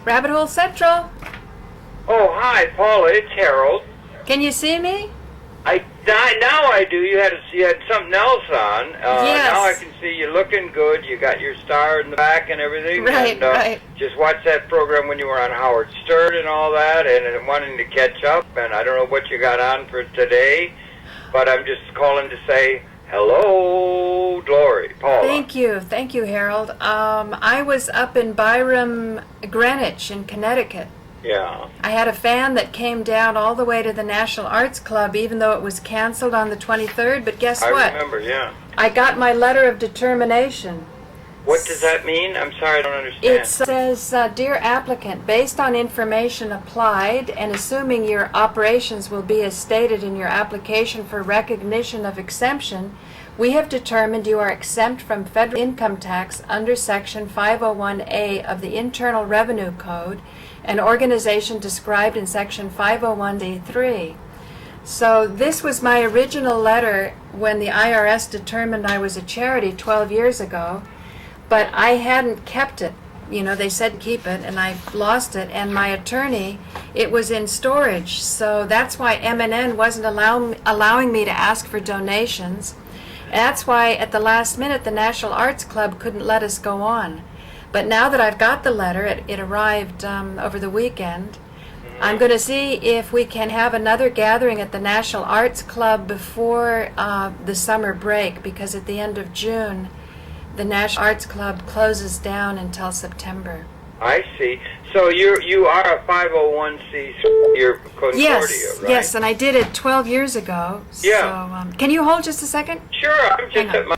Rabbit Hole Central. Oh, hi, Paula. It's Harold. Can you see me? Now I do. You had something else on. Yes. Now I can see you looking good. You got your star in the back and everything. Right, and, right. Just watched that program when you were on Howard Stern and all that, and wanting to catch up. And I don't know what you got on for today, but I'm just calling to say hello, Glory, Paula. Thank you, Harold. I was up in Byram, Greenwich, in Connecticut. Yeah. I had a fan that came down all the way to the National Arts Club, even though it was canceled on the 23rd. But guess what? I remember, yeah. I got my letter of determination. What does that mean? I'm sorry, I don't understand. It says, Dear applicant, based on information applied and assuming your operations will be as stated in your application for recognition of exemption, we have determined you are exempt from federal income tax under Section 501A of the Internal Revenue Code, an organization described in Section 501D3. So this was my original letter when the IRS determined I was a charity 12 years ago, but I hadn't kept it. You know, they said keep it, and I lost it, and my attorney, it was in storage. So that's why M&N wasn't allowing me to ask for donations. That's why at the last minute the National Arts Club couldn't let us go on. But now that I've got the letter, it arrived over the weekend, I'm going to see if we can have another gathering at the National Arts Club before the summer break, because at the end of June, the National Arts Club closes down until September. I see. So you are a 501c. You're Concordia, yes, right? Yes, and I did it 12 years ago. Yeah. So, can you hold just a second? Sure, I'm just at my...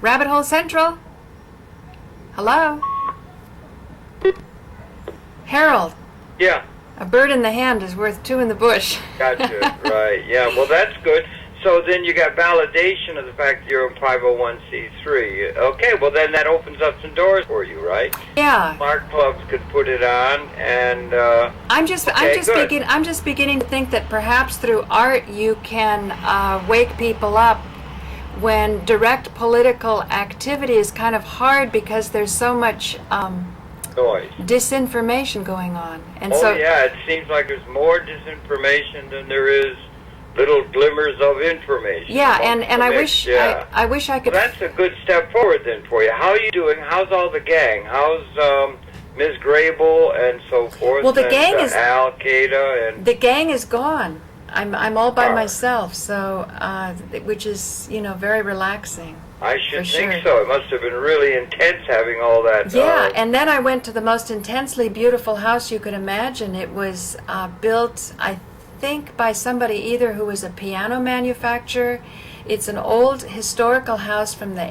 Rabbit Hole Central? Hello? Harold? Yeah. A bird in the hand is worth two in the bush. Gotcha, right. Yeah, well, that's good. So then you got validation of the fact that you're a 501c3. Okay, well, then that opens up some doors for you, right? Yeah. Smart clubs could put it on, and... I'm just beginning to think that perhaps through art you can wake people up when direct political activity is kind of hard because there's so much... noise. Disinformation going on. And yeah, it seems like there's more disinformation than there is little glimmers of information. Yeah, and I wish I wish I could... Well, that's a good step forward then for you. How are you doing? How's all the gang? How's Ms. Grable and so forth? Well, the gang is... Al Qaeda and... The gang is gone. I'm all by myself, so which is, very relaxing. I should think so. It must have been really intense having all that. Yeah, and then I went to the most intensely beautiful house you could imagine. It was built, I think, by somebody either who was a piano manufacturer. It's an old historical house from the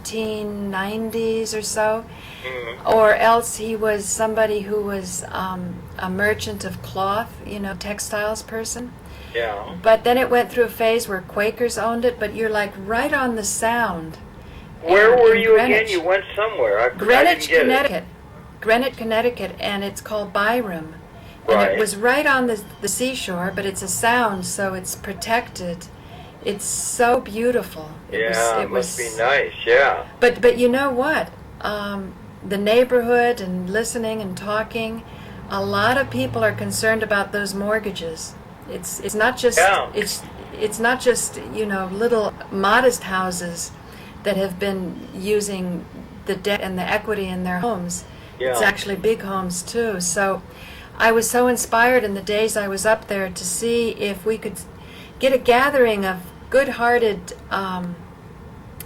1890s or so, or else he was somebody who was a merchant of cloth, textiles person. Yeah. But then it went through a phase where Quakers owned it, but you're like right on the Sound. Where were you Greenwich. again? You went somewhere. Greenwich, Connecticut. Greenwich, Connecticut, and it's called Byram. And it was right on the seashore, but it's a sound, so it's protected. It's so beautiful. It must be nice, yeah. But you know what? The neighborhood and listening and talking, a lot of people are concerned about those mortgages. It's not just it's not just little modest houses that have been using the debt and the equity in their homes. Yeah. It's actually big homes too. So I was so inspired in the days I was up there to see if we could get a gathering of good-hearted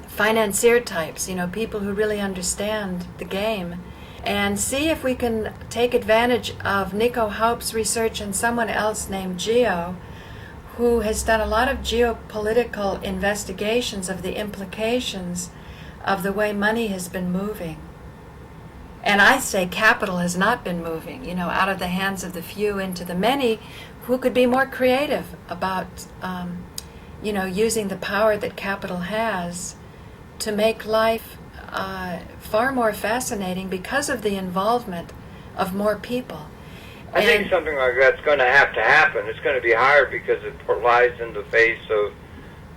financier types, people who really understand the game, and see if we can take advantage of Nico Haupt's research and someone else named Geo, who has done a lot of geopolitical investigations of the implications of the way money has been moving. And I say capital has not been moving, out of the hands of the few into the many who could be more creative about, using the power that capital has to make life far more fascinating because of the involvement of more people. I think something like that's going to happen. It's going to be hard because it lies in the face of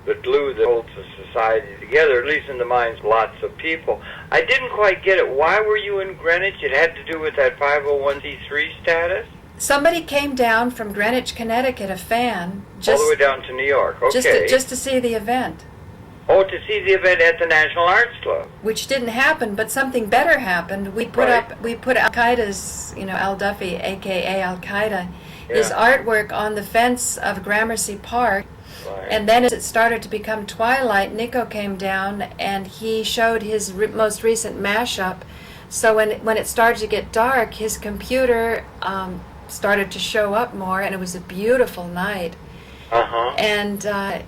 the glue that holds the society together, at least in the minds of lots of people. I didn't quite get it. Why were you in Greenwich? It had to do with that 501c3 status? Somebody came down from Greenwich, Connecticut, a fan, All the way down to New York. Okay. just to see the event. Oh, to see the event at the National Arts Club. Which didn't happen, but something better happened. We put Al Qaeda's, Al Duffy, aka Al Qaeda, his artwork on the fence of Gramercy Park. Right. And then as it started to become twilight, Nico came down and he showed his most recent mashup. So when it started to get dark, his computer started to show up more, and it was a beautiful night. And I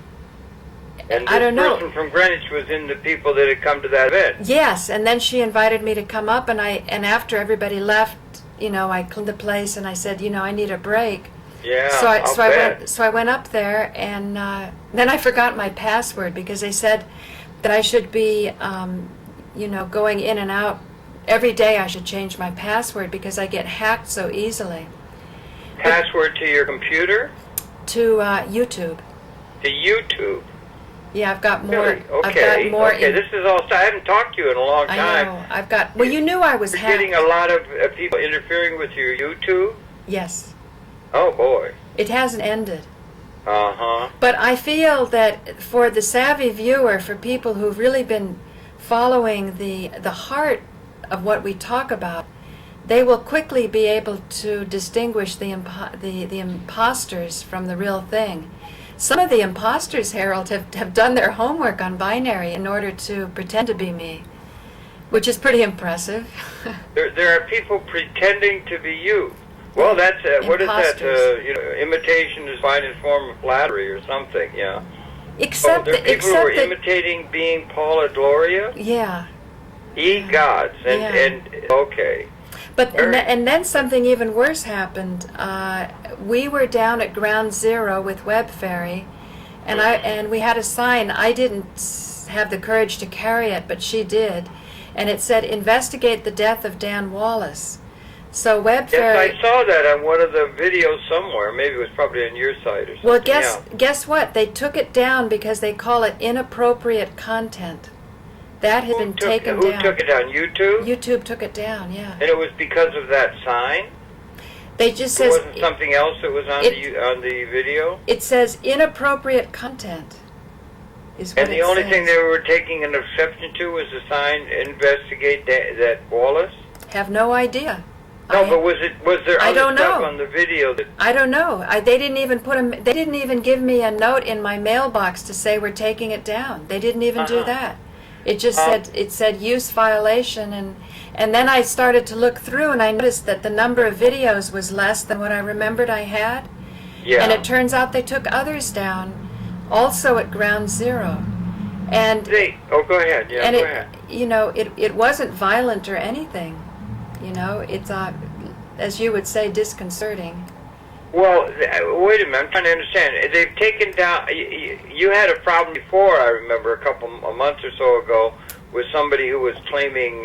don't know. This person from Greenwich was in the people that had come to that event. Yes, and then she invited me to come up, and after everybody left, I cleaned the place, and I said, I need a break. Yeah, So I went up there, and then I forgot my password because they said that I should be, going in and out every day. I should change my password because I get hacked so easily. Password to your computer? To YouTube. To YouTube. Yeah, I've got more. Really? Okay. I've got more. Okay, this is all. I haven't talked to you in a long time. I know. I've got. Well, you knew I was You're hacked. getting a lot of people interfering with your YouTube? Yes. Oh, boy. It hasn't ended. Uh-huh. But I feel that for the savvy viewer, for people who've really been following the heart of what we talk about, they will quickly be able to distinguish the imposters from the real thing. Some of the imposters, Harold, have done their homework on binary in order to pretend to be me, which is pretty impressive. There are people pretending to be you. Well, that's what is that? Imitation is finest form of flattery, or something. Yeah. Except there are people who are imitating being Paula Gloria. Yeah. Ye gods, and okay. But and then something even worse happened. We were down at Ground Zero with Web Fairy, and we had a sign. I didn't have the courage to carry it, but she did, and it said, "Investigate the death of Dan Wallace." So Web Fairy. Yes, I saw that on one of the videos somewhere. Maybe it was probably on your site or something. Well, guess what? They took it down because they call it inappropriate content. That had been taken down. Who took it down? YouTube? YouTube took it down, yeah. And it was because of that sign? They just There says... wasn't something else that was on the video? It says inappropriate content is what it says. And the only thing they were taking an exception to was the sign, investigate that Wallace? Have no idea. No, but was there other stuff on the video that... I don't know. They didn't even give me a note in my mailbox to say we're taking it down. They didn't even do that. It just said use violation, and then I started to look through, and I noticed that the number of videos was less than what I remembered I had. Yeah. And it turns out they took others down, also at Ground Zero. And go ahead. Yeah, and go ahead. It wasn't violent or anything. It's as you would say, disconcerting. Well, wait a minute. I'm trying to understand. They've taken down... You had a problem before, I remember, a month or so ago, with somebody who was claiming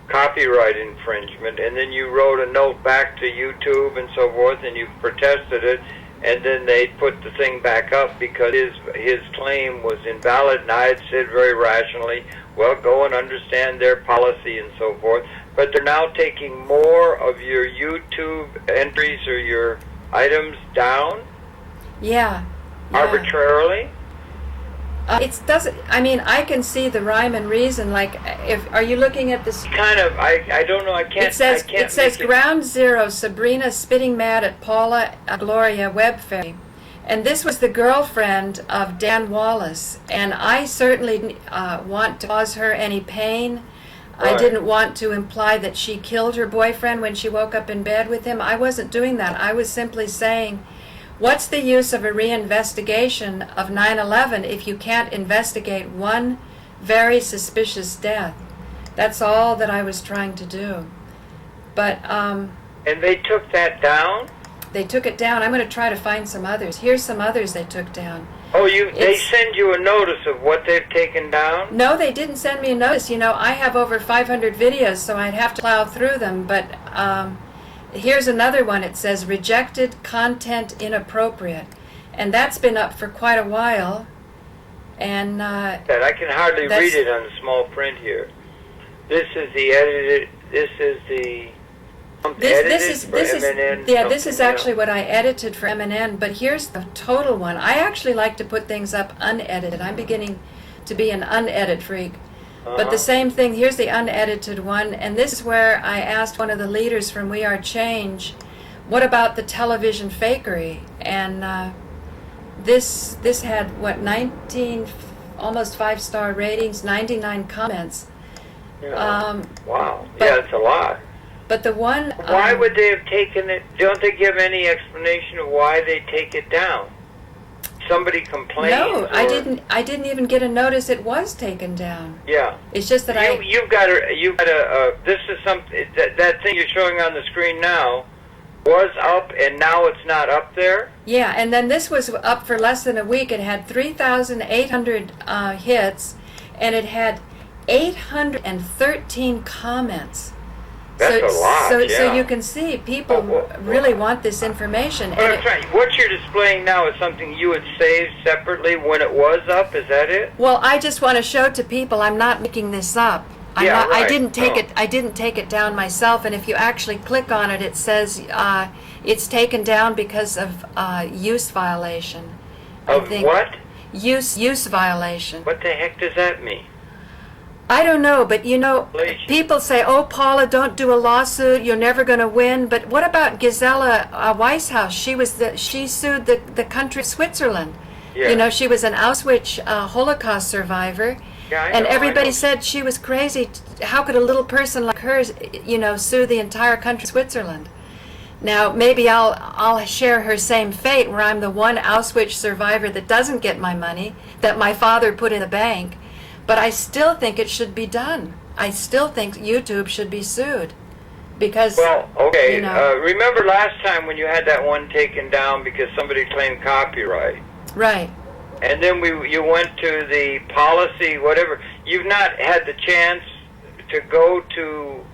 copyright infringement, and then you wrote a note back to YouTube and so forth, and you protested it, and then they put the thing back up because his claim was invalid, and I had said very rationally, well, go and understand their policy and so forth. But they're now taking more of your YouTube entries or your items down? Yeah. Arbitrarily? It doesn't. I mean, I can see the rhyme and reason. Like, are you looking at this? Kind of. I don't know. I can't. It says Ground Zero. Sabrina spitting mad at Paula Gloria Web Fairy, and this was the girlfriend of Dan Wallace. And I certainly want to cause her any pain. Right. I didn't want to imply that she killed her boyfriend when she woke up in bed with him. I wasn't doing that. I was simply saying, what's the use of a reinvestigation of 9/11 if you can't investigate one very suspicious death? That's all that I was trying to do. But and they took that down? They took it down. I'm going to try to find some others. Here's some others they took down. Oh, they send you a notice of what they've taken down? No, they didn't send me a notice. I have over 500 videos, so I'd have to plow through them. But here's another one. It says, rejected content inappropriate. And that's been up for quite a while. And that I can hardly read it on the small print here. This is the edited. This is the this is actually what I edited for MNN, but here's the total one. I actually like to put things up unedited. I'm beginning to be an unedited freak. But the same thing, here's the unedited one, and this is where I asked one of the leaders from We Are Change, what about the television fakery? And this had, what, 19, almost 5-star ratings, 99 comments. Yeah. Wow. Yeah, it's a lot. But the one... Why would they have taken it? Don't they give any explanation of why they take it down? Somebody complained? No, I didn't even get a notice it was taken down. Yeah. It's just that you've got a this is something, that thing you're showing on the screen now was up and now it's not up there? Yeah, and then this was up for less than a week. It had 3,800 hits, and it had 813 comments. That's a lot, So you can see people really want this information. What you're displaying now is something you had saved separately when it was up, is that it? Well, I just want to show to people I'm not making this up. I didn't take it down myself, and if you actually click on it, it says it's taken down because of use violation. What? Use violation. What the heck does that mean? I don't know, but you know, people say, "Oh, Paula, don't do a lawsuit. You're never going to win." But what about Gisela Weishaus? She sued the country of Switzerland. Yeah. You know, she was an Auschwitz Holocaust survivor, and everybody said she was crazy. How could a little person like her, you know, sue the entire country of Switzerland? Now, maybe I'll share her same fate, where I'm the one Auschwitz survivor that doesn't get my money that my father put in the bank. But I still think it should be done. I still think YouTube should be sued. Because, well, okay, you know, remember last time when you had that one taken down because somebody claimed copyright? Right. And then you went to the policy, whatever. You've not had the chance to go to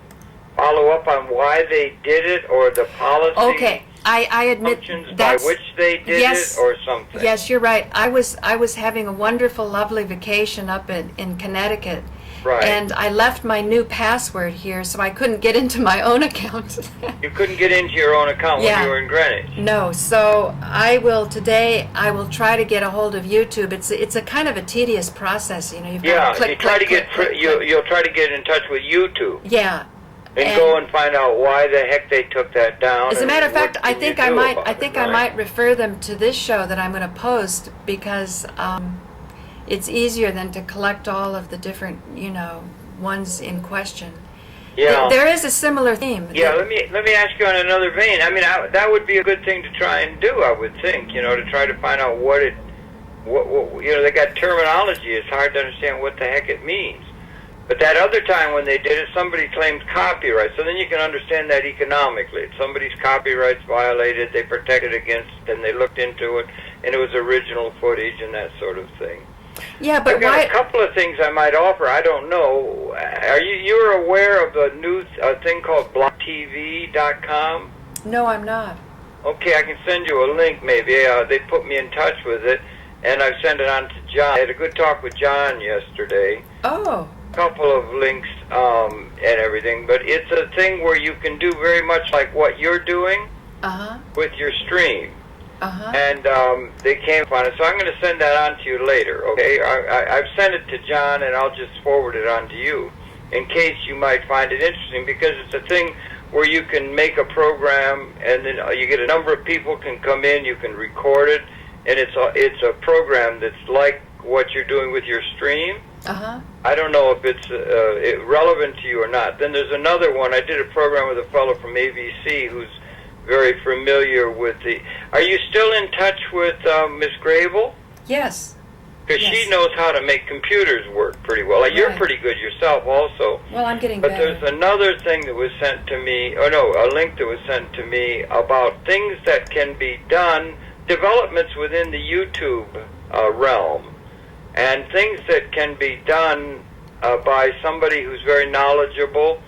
follow up on why they did it or the policy. Okay. I admit that's by which they did it or something. Yes, you're right. I was having a wonderful, lovely vacation up in Connecticut. Right. And I left my new password here, so I couldn't get into my own account. You couldn't get into your own account when you were in Greenwich? No. So I will try to get a hold of YouTube. It's a kind of a tedious process, you know. You've got to click, you'll try to get in touch with YouTube. Yeah. And go and find out why the heck they took that down. As a matter of fact, I think I might refer them to this show that I'm going to post, because it's easier than to collect all of the different, you know, ones in question. Yeah. There is a similar theme. Yeah. Let me ask you on another vein. I mean, that would be a good thing to try and do, I would think. You know, to try to find out what you know, they got terminology. It's hard to understand what the heck it means. But that other time when they did it, somebody claimed copyright. So then you can understand that economically. Somebody's copyrights violated, they protected against, and they looked into it, and it was original footage and that sort of thing. Yeah, but I've got a couple of things I might offer. I don't know. Are you're aware of the new thing called blocktv.com? No, I'm not. Okay, I can send you a link maybe. They put me in touch with it, and I've sent it on to John. I had a good talk with John yesterday. Oh. Couple of links and everything, but it's a thing where you can do very much like what you're doing with your stream. And they came upon it, so I'm going to send that on to you later, okay? I've sent it to John, and I'll just forward it on to you in case you might find it interesting, because it's a thing where you can make a program, and then you get a number of people can come in, you can record it, and it's a program that's like what you're doing with your stream. I don't know if it's relevant to you or not. Then there's another one. I did a program with a fellow from ABC who's very familiar with the... Are you still in touch with Miss Grable? Yes. Because she knows how to make computers work pretty well. Like, you're pretty good yourself also. Well, I'm getting better. But there's another thing that was sent to me, a link that was sent to me about things that can be done, developments within the YouTube realm, and things that can be done by somebody who's very knowledgeable.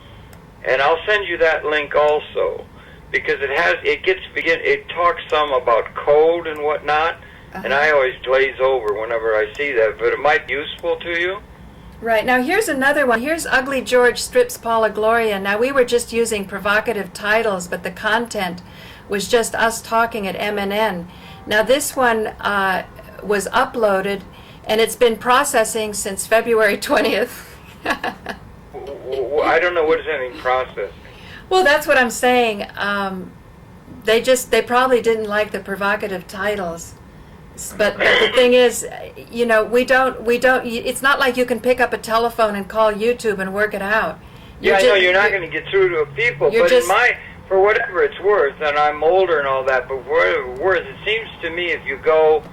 And I'll send you that link also, because it talks some about code and whatnot, and I always glaze over whenever I see that, but it might be useful to you. Right. Now here's another one. Here's Ugly George strips Paula Gloria. Now we were just using provocative titles, but the content was just us talking at MNN. Now this one was uploaded, and it's been processing since February 20th. I don't know, what does that mean, processing? Well, that's what I'm saying. They probably didn't like the provocative titles. But the thing is, we don't, it's not like you can pick up a telephone and call YouTube and work it out. I know you're not going to get through to people, but for whatever it's worth, and I'm older and all that, but for whatever it's worth, it seems to me if you go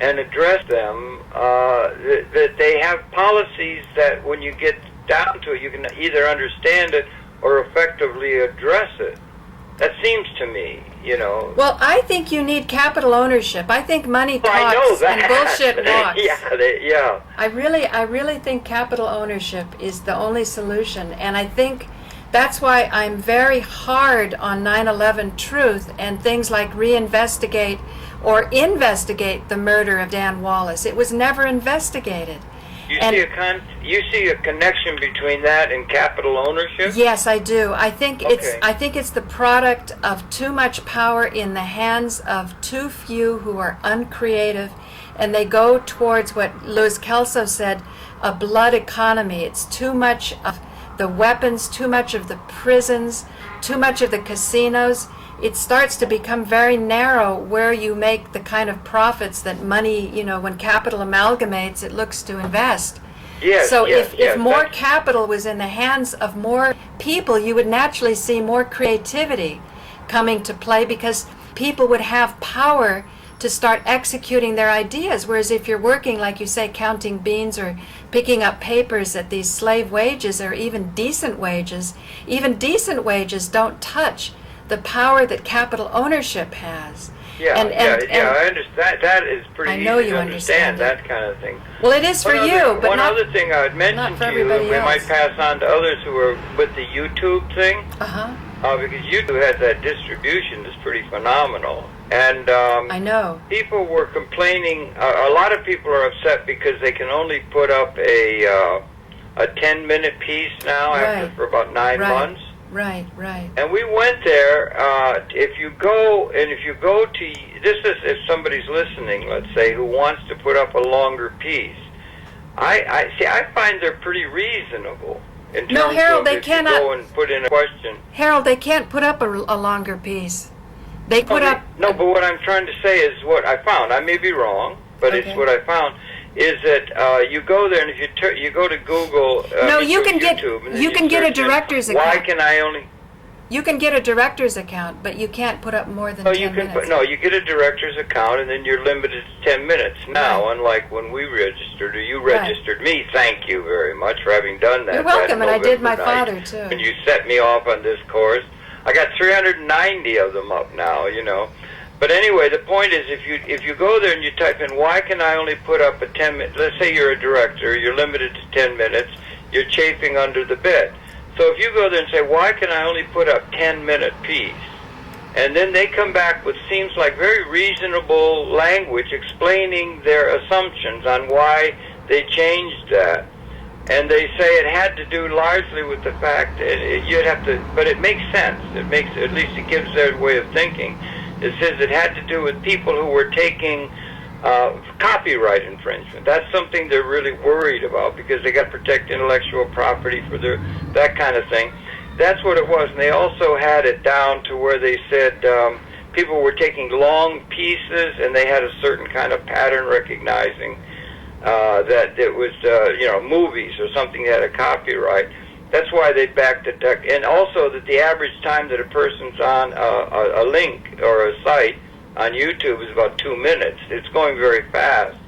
and address them, that they have policies that when you get down to it, you can either understand it or effectively address it. That seems to me, Well, I think you need capital ownership. I think money talks and bullshit walks. Yeah. I really think capital ownership is the only solution, and I think that's why I'm very hard on 9/11 truth and things like reinvestigate or investigate the murder of Dan Wallace. It was never investigated. You see a connection between that and capital ownership? Yes, I do. I think it's the product of too much power in the hands of too few who are uncreative, and they go towards what Louis Kelso said, a blood economy. It's too much of the weapons, too much of the prisons, too much of the casinos. It starts to become very narrow where you make the kind of profits that money, when capital amalgamates, it looks to invest. Yes, so if more capital was in the hands of more people, you would naturally see more creativity coming to play because people would have power to start executing their ideas. Whereas if you're working, like you say, counting beans or picking up papers at these slave wages or even decent wages don't touch the power that capital ownership has. I understand. That is pretty easy to understand that kind of thing. Well, it is for you, but one other thing I would mention to you, and we might pass on to others who are with the YouTube thing, because YouTube has that distribution that's pretty phenomenal. And I know people were complaining. A lot of people are upset because they can only put up a 10-minute piece now for about 9 months. Right. And we went there. If you go to this is if somebody's listening, let's say, who wants to put up a longer piece. I find they're pretty reasonable in terms Harold, of if you go and put in a question. Harold, they can't put up a longer piece. They put up. No, but what I'm trying to say is what I found. I may be wrong, but it's what I found. Is that you go there and if you go to Google, you can get a director's account. Why can I only? You can get a director's account, but you can't put up more than 10 minutes. You get a director's account, and then you're limited to 10 minutes. Now, unlike when we registered, or you registered me, thank you very much for having done that. You're welcome, and I did my father, too. And you set me off on this course. I got 390 of them up now, But anyway, the point is, if you go there and you type in, why can I only put up a 10-minute, let's say you're a director, you're limited to 10 minutes, you're chafing under the bed. So if you go there and say, why can I only put up 10-minute piece? And then they come back with seems like very reasonable language explaining their assumptions on why they changed that. And they say it had to do largely with the fact that but it makes sense. At least it gives their way of thinking. It says it had to do with people who were taking copyright infringement. That's something they're really worried about because they got to protect intellectual property for that kind of thing. That's what it was. And they also had it down to where they said people were taking long pieces and they had a certain kind of pattern recognizing that it was, movies or something that had a copyright. That's why they backed it up. And also that the average time that a person's on a link or a site on YouTube is about 2 minutes. It's going very fast.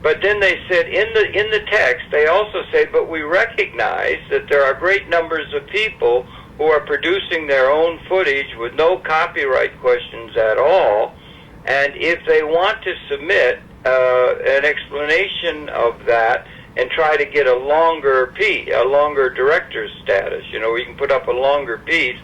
But then they said in the text, they also say, but we recognize that there are great numbers of people who are producing their own footage with no copyright questions at all. And if they want to submit an explanation of that and try to get a longer director's status, where you can put up a longer piece,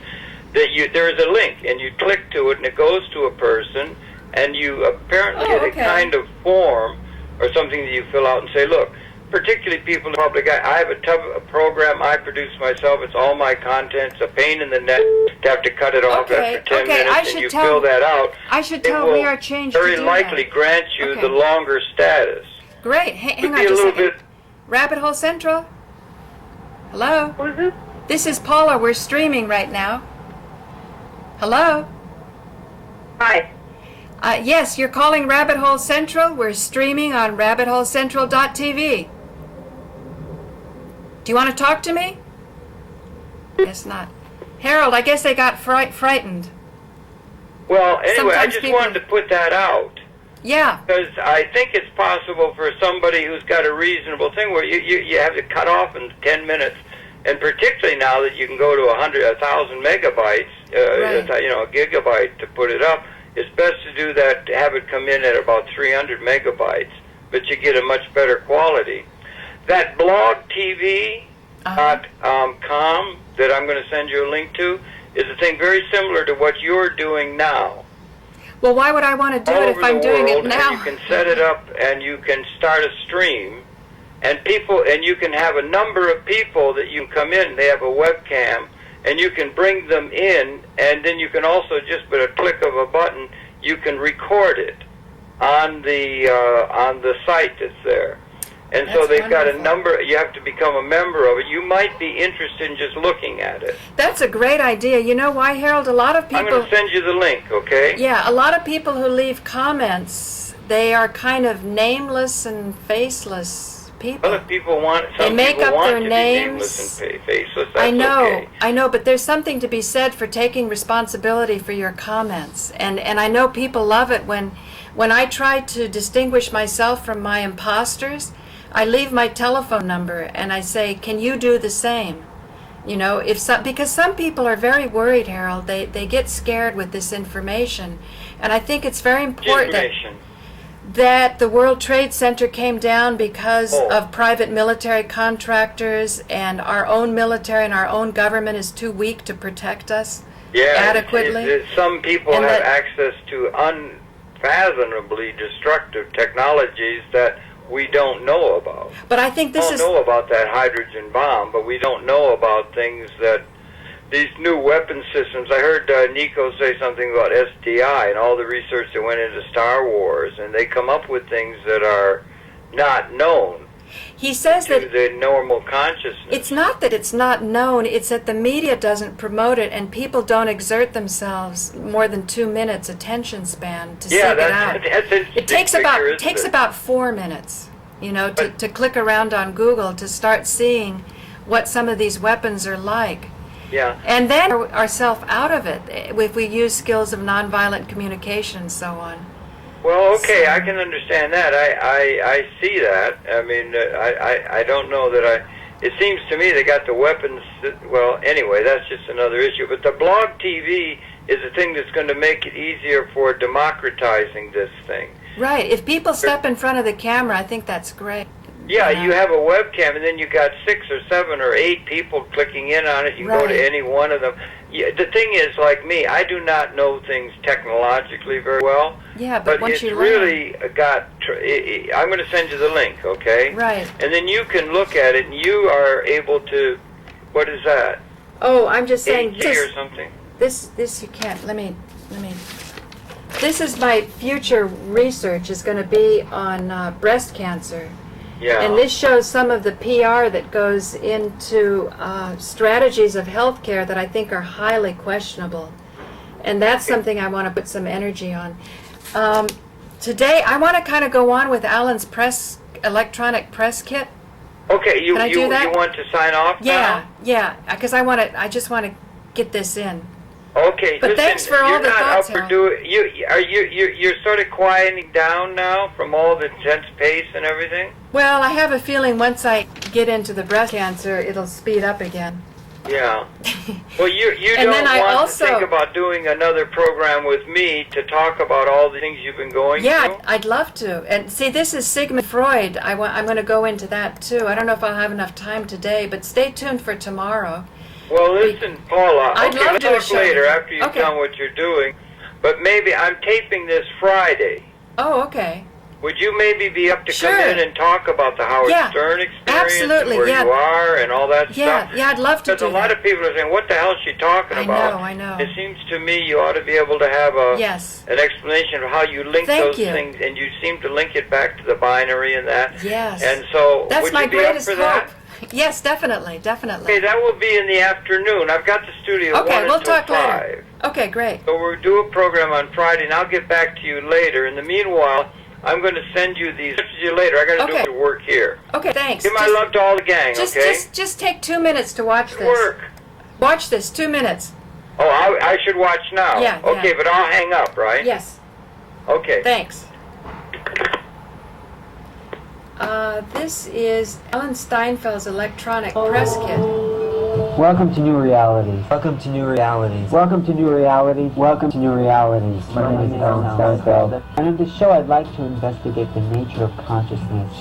there's a link, and you click to it, and it goes to a person, and you apparently Oh, get okay. a kind of form or something that you fill out and say, look, particularly people in the public, I have a program I produce myself. It's all my content. It's a pain in the neck to have to cut it off Okay, after 10 okay, I minutes, should and you tell- fill that out. I should It tell will We Are Change to very do likely that. grant you Okay. the longer status. Great. Hang Could on be a just a little second. bit. Rabbit Hole Central? Hello? Who is this? This is Paula. We're streaming right now. Hello? Hi. Yes, you're calling Rabbit Hole Central. We're streaming on rabbitholecentral.tv. Do you want to talk to me? Guess not. Harold, I guess they got frightened. Well, anyway, I Sometimes just people- wanted to put that out. Yeah. Because I think it's possible for somebody who's got a reasonable thing where you have to cut off in 10 minutes, and particularly now that you can go to 1,000 megabytes, Right. a gigabyte to put it up, it's best to do that, to have it come in at about 300 megabytes, but you get a much better quality. That blogtv.com that I'm going to send you a link to is a thing very similar to what you're doing now. Well, why would I want to do All it if over I'm the doing it world, now? and you can set it up and you can start a stream, and you can have a number of people that you come in. They have a webcam, and you can bring them in, and then you can also, just with a click of a button, you can record it on the site that's there. And so That's they've got a wonderful. number. You have to become a member of it. You might be interested in just looking at it. That's a great idea. You know why, Harold? A lot of I'm people... going to send you the link, okay? Yeah, a lot of people who leave comments, they are kind of nameless and faceless people. Other people want. They Some make people up want their to names. be nameless and faceless. That's I know, okay. I know, but there's something to be said for taking responsibility for your comments. And I know people love it when I try to distinguish myself from my imposters, I leave my telephone number and I say, can you do the same? You know, because some people are very worried, Harold. They get scared with this information. And I think it's very important Information. that the World Trade Center came down because Oh. of private military contractors, and our own military and our own government is too weak to protect us adequately. Some people And have that- access to unfathomably destructive technologies that we don't know about. But I think We this don't is... know about that hydrogen bomb, but we don't know about things that these new weapon systems. I heard Nico say something about SDI and all the research that went into Star Wars, and they come up with things that are not known He says to that the normal consciousness. it's not that it's not known, it's that the media doesn't promote it and people don't exert themselves more than 2 minutes attention span to seek it out. that's interesting It takes figure, isn't takes it? about 4 minutes, you know, But- to click around on Google to start seeing what some of these weapons are like. Yeah. And then ourselves out of it if we use skills of nonviolent communication and so on. Well, okay, So- I can understand that. I see that. I mean, I don't know that I... It seems to me they got the weapons... Well, anyway, that's just another issue. But the blog TV is a thing that's going to make it easier for democratizing this thing. Right. If people step in front of the camera, I think that's great. Yeah, Yeah. you have a webcam, and then you got 6 or 7 or 8 people clicking in on it. You can go to Right. any one of them. Yeah, the thing is, like me, I do not know things technologically very well. Yeah, but once it's you learn. really got... I'm going to send you the link, okay? Right. And then you can look at it, and you are able to... What is that? Oh, I'm just saying 8G or something? this you can't. Let me. This is my future research is going to be on breast cancer. Yeah. And this shows some of the PR that goes into strategies of healthcare that I think are highly questionable. And that's something I want to put some energy on. Today, I want to kind of go on with Alan's electronic press kit. Okay, you Can I do that? you want to sign off now? Yeah, because I just want to get this in. Okay, But listen, thanks for all you're the not thoughts, up for Harold. you're sort of quieting down now from all the intense pace and everything? Well, I have a feeling once I get into the breast cancer, it'll speed up again. Yeah. Well, you And don't then I want also- to think about doing another program with me to talk about all the things you've been going Yeah, through? I'd love to. And see, this is Sigmund Freud. I'm going to go into that too. I don't know if I'll have enough time today, but stay tuned for tomorrow. Well, listen, Paula. I'd Okay, love let's to talk show later you. after you've Okay. done what you're doing. but maybe I'm taping this Friday. Oh, okay. Would you maybe be up to Sure. come in and talk about the Howard Stern experience absolutely, and where yeah. you are and all that stuff? Yeah, I'd love to Because do a lot that. of people are saying, what the hell is she talking about? I know. It seems to me you ought to be able to have an explanation of how you link Thank those you. things, and you seem to link it back to the binary and that. Yes. And so, That's would my you be greatest up for that? hope. Yes, definitely. Okay, that will be in the afternoon. I've got the studio Okay, 1 we'll until talk 5. later. Okay, great. So we'll do a program on Friday, and I'll get back to you later. In the meanwhile, I'm going to send you these. Message you later. I got to do your work here. Okay, thanks. Give my love to all the gang. Okay. Just take 2 minutes to watch this. Work. Watch this. 2 minutes. Oh, I should watch now. Yeah. Okay, but I'll hang up, right? Yes. Okay. Thanks. This is Alan Steinfeld's electronic press kit. Welcome to New Realities. Welcome to New Realities. Welcome to New Realities. Welcome to New Realities. My name is Alan Steinfeld. And on this show I'd like to investigate the nature of consciousness.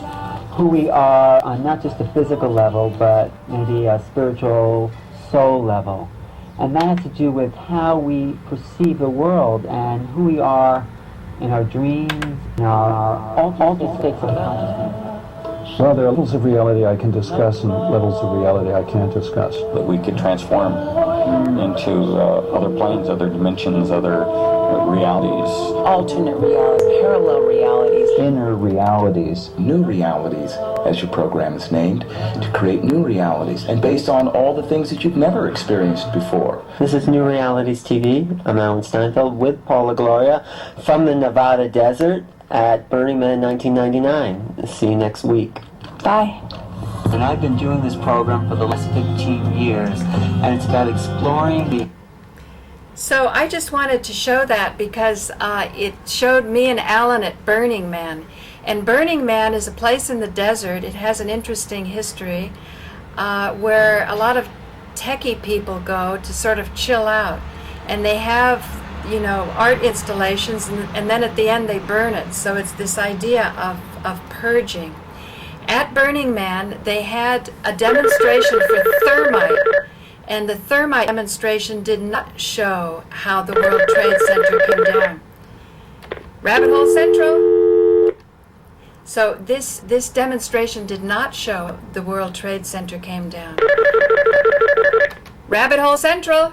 Who we are on not just a physical level, but maybe a spiritual soul level. And that has to do with how we perceive the world and who we are in our dreams, in our altered states of consciousness. Well, there are levels of reality I can discuss and levels of reality I can't discuss. That we could transform into other planes, other dimensions, other realities. Alternate realities, parallel realities. Inner realities. New realities, as your program is named, to create new realities, and based on all the things that you've never experienced before. This is New Realities TV. I'm Alan Steinfeld with Paula Gloria from the Nevada desert at Burning Man 1999. See you next week. Bye. And I've been doing this program for the last 15 years, and it's about exploring the... So I just wanted to show that because it showed me and Alan at Burning Man. And Burning Man is a place in the desert. It has an interesting history where a lot of techie people go to sort of chill out. And they have, art installations, and then at the end they burn it. So it's this idea of purging. At Burning Man, they had a demonstration for thermite. And the thermite demonstration did not show how the World Trade Center came down. Rabbit Hole Central. So this demonstration did not show the World Trade Center came down. Rabbit Hole Central.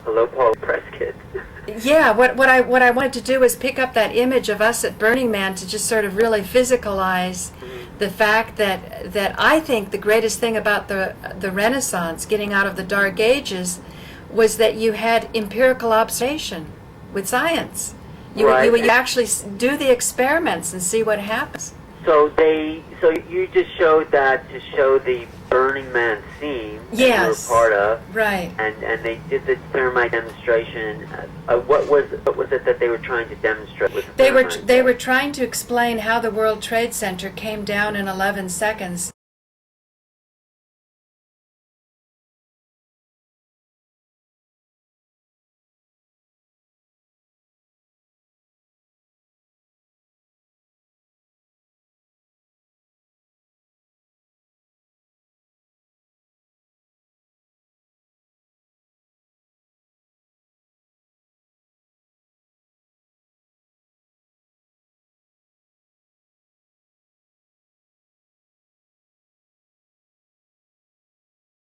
Hello, Paul. Press kit. Yeah, what I wanted to do was pick up that image of us at Burning Man to just sort of really physicalize the fact that I think the greatest thing about the Renaissance, getting out of the Dark Ages, was that you had empirical observation with science. You actually do the experiments and see what happens. So you just showed that to show the Burning Man scene that you were part of, right? And they did the thermite demonstration. What was it that they were trying to demonstrate with the They thermite? were trying to explain how the World Trade Center came down in 11 seconds